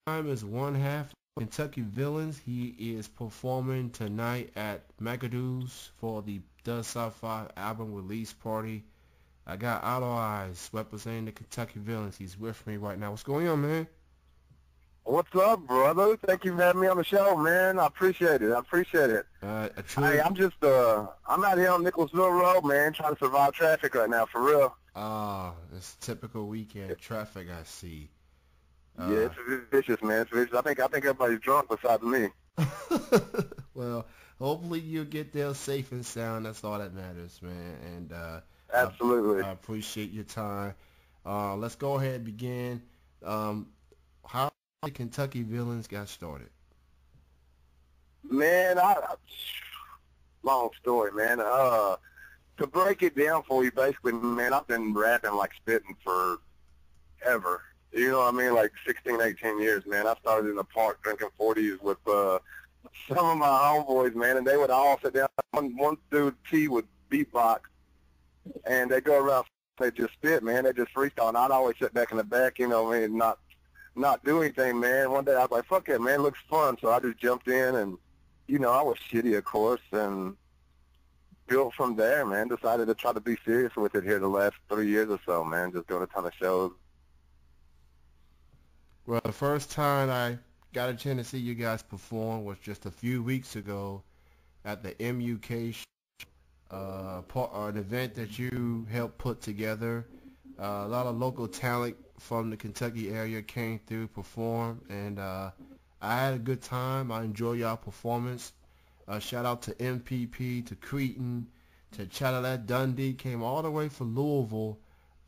time is one half of Kentucky Villains. He is performing tonight at McAdoo's for the Does Sci-Fi album release party. I got IdolEyes representing the Kentucky Villains. He's with me right now. What's going on, man? What's up, brother? Thank you for having me on the show, man. I appreciate it. Hey, I'm out here on Nicholasville Road, man, trying to survive traffic right now, for real. It's typical weekend traffic I see. Yeah, it's vicious, man. It's vicious. I think everybody's drunk besides me. Well, hopefully you'll get there safe and sound. That's all that matters, man. And Absolutely. I appreciate your time. Let's go ahead and begin. How the Kentucky Villains got started? Man, long story, man. To break it down for you, basically, man, I've been rapping like spitting for ever. You know what I mean? Like 16, 18 years, man. I started in the park drinking 40s with some of my homeboys, man, and they would all sit down. One dude, T, would beatbox, and they go around, they just spit, man. They just freestyle, and I'd always sit back in the back, you know what I mean, not do anything, man. One day I was like, fuck it, man, it looks fun. So I just jumped in, and, you know, I was shitty, of course, and built from there, man. Decided to try to be serious with it here the last 3 years or so, man, just doing a ton of shows. Well, the first time I got a chance to see you guys perform was just a few weeks ago at the MUK show, an event that you helped put together. A lot of local talent from the Kentucky area came through, performed, and I had a good time. I enjoyed y'all performance. Shout out to MPP, to Cretan, to Chattelet Dundee, came all the way from Louisville.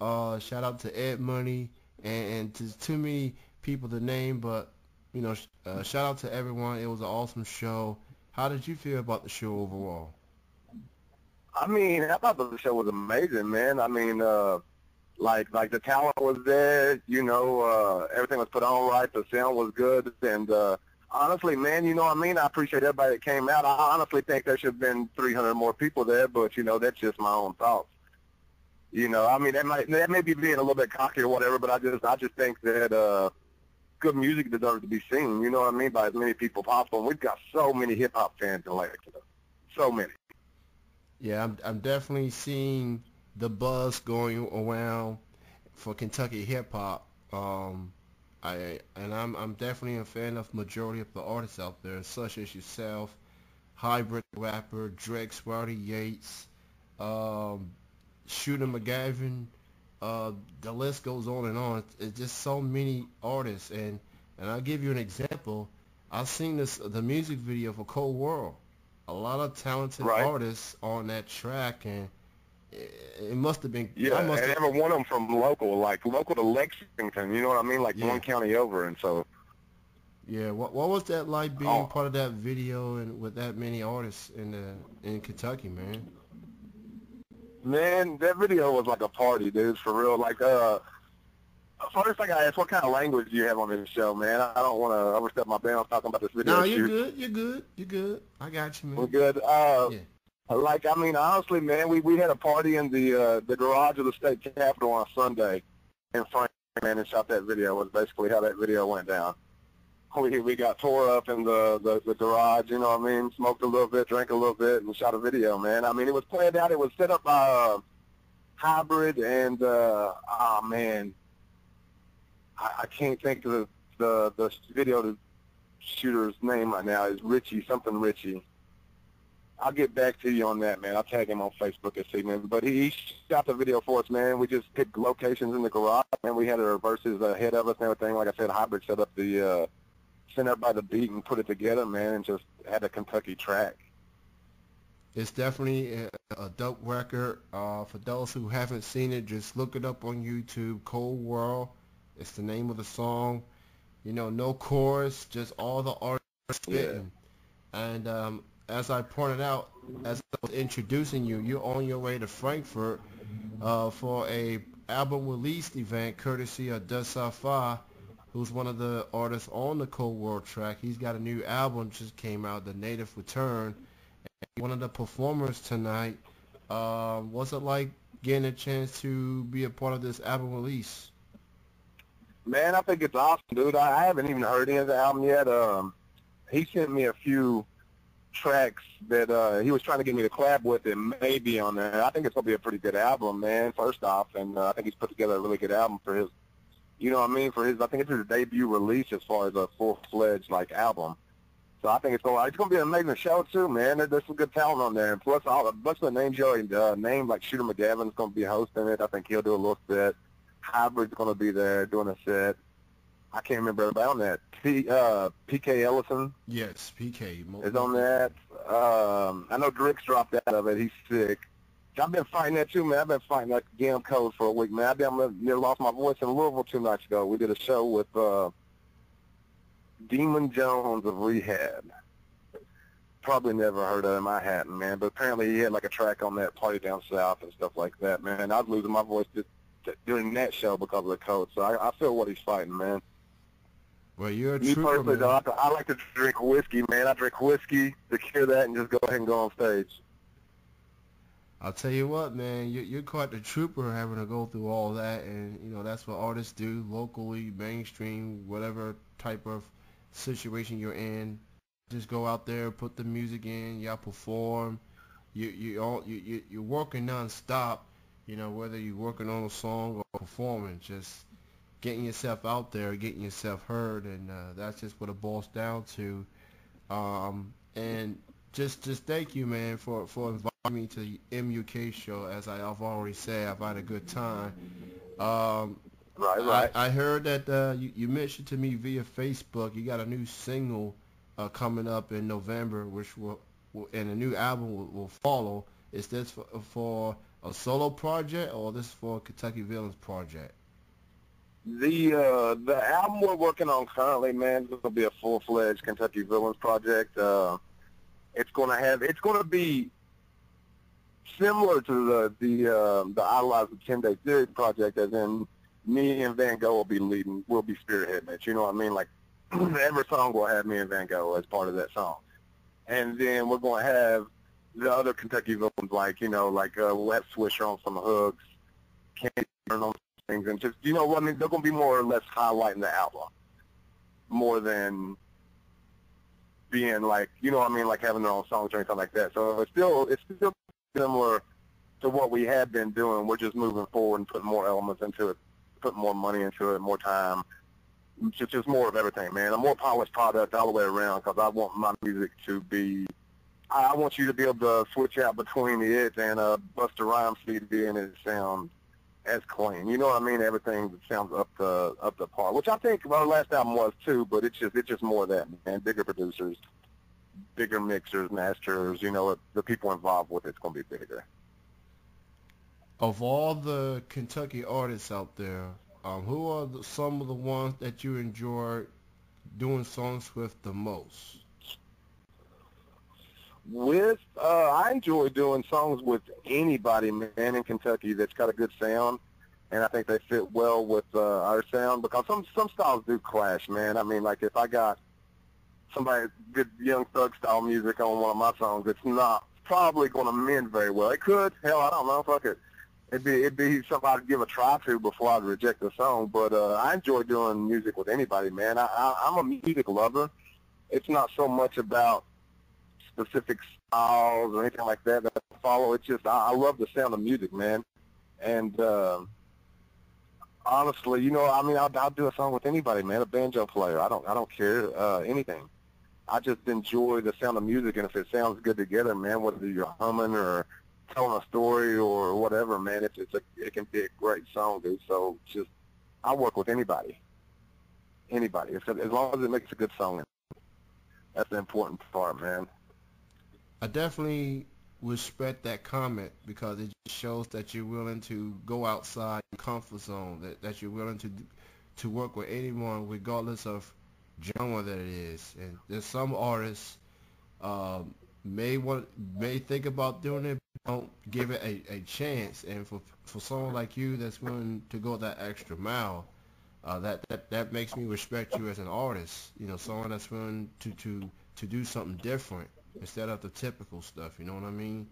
Shout out to Ed Money, and to too many people to name, but you know, shout out to everyone. It was an awesome show. How did you feel about the show overall? I mean, I thought the show was amazing, man. I mean, like the talent was there, you know, everything was put on right, the sound was good, and honestly, man, you know what I mean? I appreciate everybody that came out. I honestly think there should have been 300 more people there, but, you know, that's just my own thoughts. You know, I mean, that may be being a little bit cocky or whatever, but I just think that good music deserves to be seen, you know what I mean, by as many people possible. And we've got so many hip-hop fans in Lexington. So many. Yeah, I'm definitely seeing the buzz going around for Kentucky hip-hop. I'm definitely a fan of majority of the artists out there, such as yourself, Hybrid Rapper, Drex, Rowdy Yates, Shooter McGavin. The list goes on and on. It's just so many artists, and I'll give you an example. I've seen the music video for Cold World. A lot of talented artists on that track, and it must have been. Yeah, and every one of them from local to Lexington. You know what I mean? Like one county over, and so. Yeah, what was that like being part of that video and with that many artists in Kentucky, man? Man, that video was like a party, dude, for real. Like, first I gotta ask, what kind of language do you have on this show, man? I don't want to overstep my bounds talking about this video. No, you're good. I got you, man. We're good. Like, I mean, honestly, man, we had a party in the garage of the state capitol on Sunday in Frank, man, and shot that video. Was basically how that video went down. We got tore up in the garage, you know what I mean? Smoked a little bit, drank a little bit, and shot a video, man. I mean, it was planned out. It was set up by Hybrid and, oh, man, I can't think of the video shooter's name right now. Is Richie, something Richie. I'll get back to you on that, man. I'll tag him on Facebook this evening. But he shot the video for us, man. We just picked locations in the garage, and we had our verses ahead of us and everything. Like I said, Hybrid set up sent everybody the beat and put it together, man, and just had a Kentucky track. It's definitely a dope record. For those who haven't seen it, just look it up on YouTube. Cold World. It's the name of the song. You know, no chorus, just all the artists spitting. Yeah. And as I pointed out, as I was introducing you, you're on your way to Frankfurt for a album release event courtesy of Does Sci-Fi, who's one of the artists on the Cold World track. He's got a new album just came out, The Native Return. And one of the performers tonight. What's it like getting a chance to be a part of this album release? Man, I think it's awesome, dude. I haven't even heard any of the album yet. He sent me a few tracks that he was trying to get me to collab with him, maybe on there. I think it's going to be a pretty good album, man, first off. And I think he's put together a really good album for his, you know what I mean, for his, I think it's his debut release as far as a full-fledged, like, album. So I think it's going to be an amazing show, too, man. There's some good talent on there. And plus, a bunch of the names you already named, like Shooter McGavin's going to be hosting it. I think he'll do a little set. Hybrid's going to be there doing a set. I can't remember everybody on that. PK Ellison. Yes, PK. Is on that. I know Drick's dropped out of it. He's sick. I've been fighting that too, man. I've been fighting like damn cold for a week, man. Near lost my voice in Louisville 2 nights ago. We did a show with Demon Jones of Rehab. Probably never heard of him. I hadn't, man. But apparently he had like a track on that Party Down South and stuff like that, man. I was losing my voice just during that show because of the cold. So I feel what he's fighting, man. Well, you're a Me trooper, personally, man. though, I like to drink whiskey, man. I drink whiskey to cure that and just go ahead and go on stage. I'll tell you what, man, you're quite the trooper having to go through all that, and, you know, that's what artists do locally, mainstream, whatever type of situation you're in. Just go out there, put the music in, y'all perform. You're working nonstop, you know, whether you're working on a song or performing, just getting yourself out there, getting yourself heard, and that's just what it boils down to. And just thank you, man, for inviting me to the MUK show. As I've already said, I've had a good time. Right. I heard that you mentioned to me via Facebook you got a new single coming up in November, which will and a new album will follow. Is this for a solo project, or this for a Kentucky Villains project? The album we're working on currently, man, is going to be a full-fledged Kentucky Villains project. It's going to be similar to the IdolEyes 10-Day Series project, as in me and Van Gogh will be spearheading it. You know what I mean? Like every song will have me and Van Gogh as part of that song, and then we're going to have the other Kentucky Villains, like we'll have Swisher on some hooks, Candy Turn on things, and just, you know what I mean, they're going to be more or less highlighting the album more than being like, you know what I mean, like having their own songs or anything like that. So it's still similar to what we had been doing. We're just moving forward and putting more elements into it, putting more money into it, more time, just more of everything, man. A more polished product all the way around, because I want my music to be, I want you to be able to switch out between it and Busta Rhymes CD and it sounds as clean. You know what I mean? Everything sounds up to par, which I think our last album was too, but it's just more of that, man. Bigger producers, bigger mixers, masters, you know, the people involved with it's going to be bigger. Of all the Kentucky artists out there, who are some of the ones that you enjoy doing songs with the most? I enjoy doing songs with anybody, man, in Kentucky that's got a good sound, and I think they fit well with our sound, because some styles do clash, man. I mean, like if I got somebody good Young Thug style music on one of my songs, it's not probably going to mend very well. It could, hell, I don't know, fuck it. It'd be something I'd give a try to before I'd reject the song, but I enjoy doing music with anybody, man. I'm a music lover. It's not so much about specific styles or anything like that I follow. It's just I love the sound of music, man. And honestly, you know, I mean, I'll do a song with anybody, man. A banjo player, I don't care anything. I just enjoy the sound of music, and if it sounds good together, man, whether you're humming or telling a story or whatever, man, it can be a great song, dude. So just I work with anybody, as long as it makes a good song. That's the important part, man. I definitely respect that comment, because it just shows that you're willing to go outside your comfort zone, that you're willing to work with anyone regardless of genre that it is. And there's some artists may think about doing it, but don't give it a chance. And for someone like you that's willing to go that extra mile, that makes me respect you as an artist. You know, someone that's willing to do something different instead of the typical stuff, you know what I mean?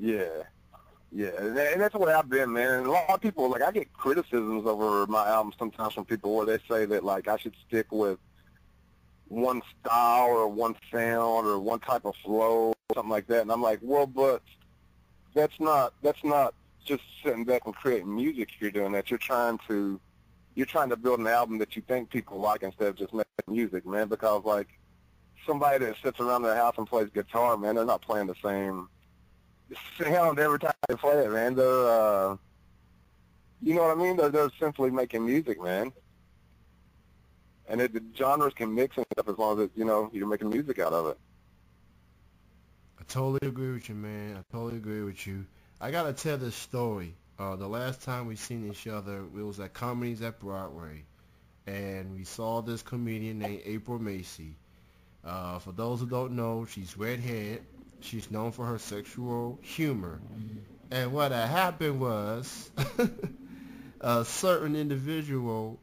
Yeah. Yeah, and that's the way I've been, man. And a lot of people, like, I get criticisms over my albums sometimes from people where they say that, like, I should stick with one style or one sound or one type of flow or something like that. And I'm like, well, but that's not just sitting back and creating music. You're doing that. You're trying to build an album that you think people like instead of just making music, man. Because, like, somebody that sits around their house and plays guitar, man, they're not playing the same sound every time they play it, man. They're, you know what I mean? They're simply making music, man. And the genres can mix and stuff as long as, you know, you're making music out of it. I totally agree with you, man. I totally agree with you. I got to tell this story. The last time we seen each other, it was at Comedies at Broadway. And we saw this comedian named April Macy. For those who don't know, she's redhead. She's known for her sexual humor. And what had happened was a certain individual,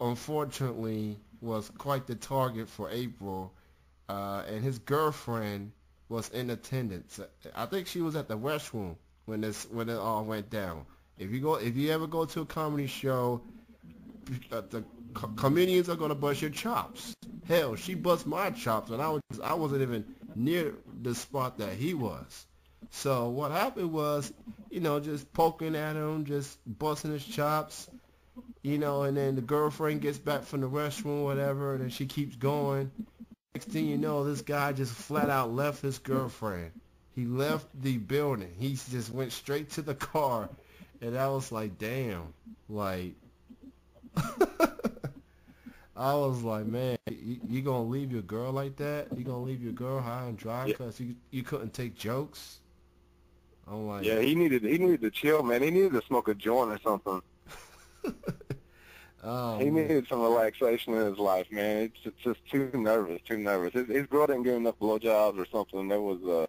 unfortunately, was quite the target for April, and his girlfriend was in attendance. I think she was at the restroom when it all went down. If you ever go to a comedy show, the comedians are gonna bust your chops. Hell, she bust my chops, and I wasn't even near the spot that he was. So what happened was, you know, just poking at him, just busting his chops, you know, and then the girlfriend gets back from the restroom, whatever, and then she keeps going. Next thing you know, this guy just flat out left his girlfriend. He left the building. He just went straight to the car, and I was like, damn, like. I was like, man, you gonna leave your girl like that? You gonna leave your girl high and dry because you couldn't take jokes? I'm like, yeah, he needed to chill, man. He needed to smoke a joint or something. He needed some relaxation in his life, man. It's just too nervous. His girl didn't get enough blowjobs or something. There was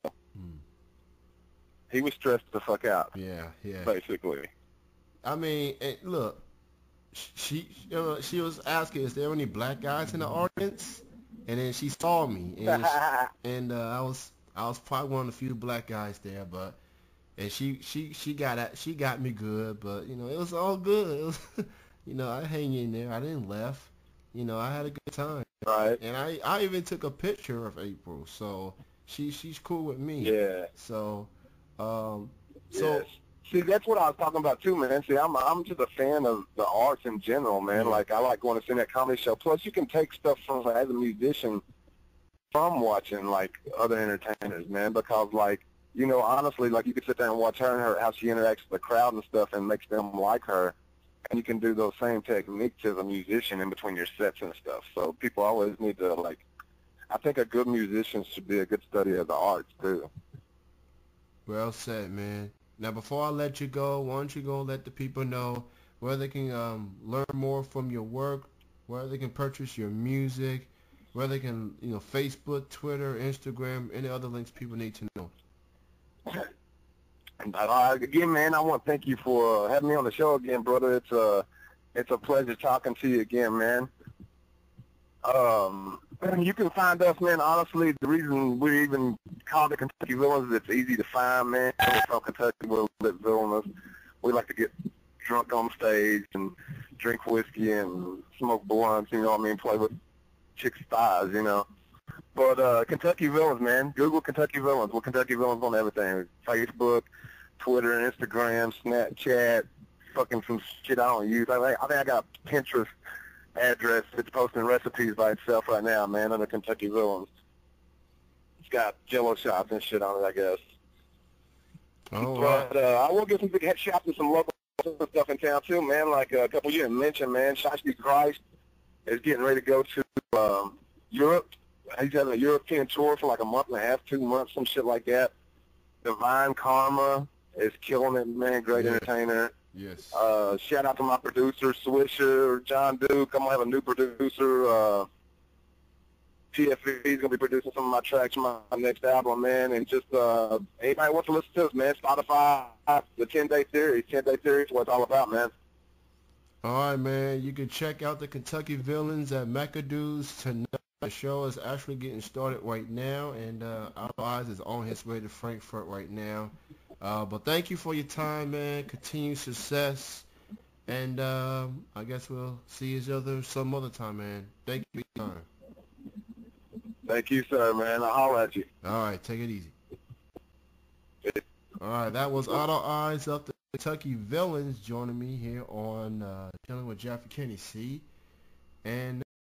he was stressed the fuck out. Yeah. Basically. I mean, look. She was asking, is there any black guys in the audience? And then she saw me, and I was probably one of the few black guys there, but and she got me good, but you know it was all good. It was, you know, I hang in there. I didn't left. You know, I had a good time. Right. And I even took a picture of April, so she's cool with me. Yeah. So Yes. See, that's what I was talking about too, man. See, I'm just a fan of the arts in general, man. Yeah. Like, I like going to see that comedy show. Plus, you can take stuff from as a musician from watching like other entertainers, man. Because, like, you know, honestly, like you could sit there and watch her and how she interacts with the crowd and stuff, and makes them like her. And you can do those same techniques as a musician in between your sets and stuff. So people always need to, like, I think a good musician should be a good study of the arts too. Well said, man. Now, before I let you go, why don't you go let the people know where they can learn more from your work, where they can purchase your music, where they can, you know, Facebook, Twitter, Instagram, any other links people need to know. Again, man, I want to thank you for having me on the show again, brother. It's a pleasure talking to you again, man. You can find us, man. Honestly, the reason we even call it Kentucky Villains is it's easy to find, man. We're from Kentucky. We're villainous. We like to get drunk on stage and drink whiskey and smoke blunts, you know what I mean, play with chicks' thighs, you know. But Kentucky Villains, man. Google Kentucky Villains. We're Kentucky Villains on everything. Facebook, Twitter, Instagram, Snapchat, fucking some shit I don't use. I think I got a Pinterest address. It's posting recipes by itself right now, man, under Kentucky Villains. It's got Jello shots and shit on it, I guess. Oh, but I will get some big head shops and some local stuff in town too, man. Like a couple you didn't mention, man. Shashti Christ is getting ready to go to Europe. He's having a European tour for like a month and a half, 2 months, some shit like that. Divine Karma is killing it, man. Great entertainer. Yes. Shout out to my producer, Swisher, John Duke. I'm going to have a new producer. TFV is going to be producing some of my tracks for my next album, man. And just anybody wants to listen to us, man, Spotify, the 10-day series. 10-day series, what it's all about, man. All right, man. You can check out the Kentucky Villains at McAdoo's tonight. The show is actually getting started right now, and IdolEyes is on his way to Frankfurt right now. But thank you for your time, man. Continued success. And I guess we'll see each other some other time, man. Thank you for your time. Thank you, sir, man. I'll holler at you. All right, take it easy. All right, that was IdolEyes of the Kentucky Villains joining me here on Chilling with Jeffrey Kenny. See? And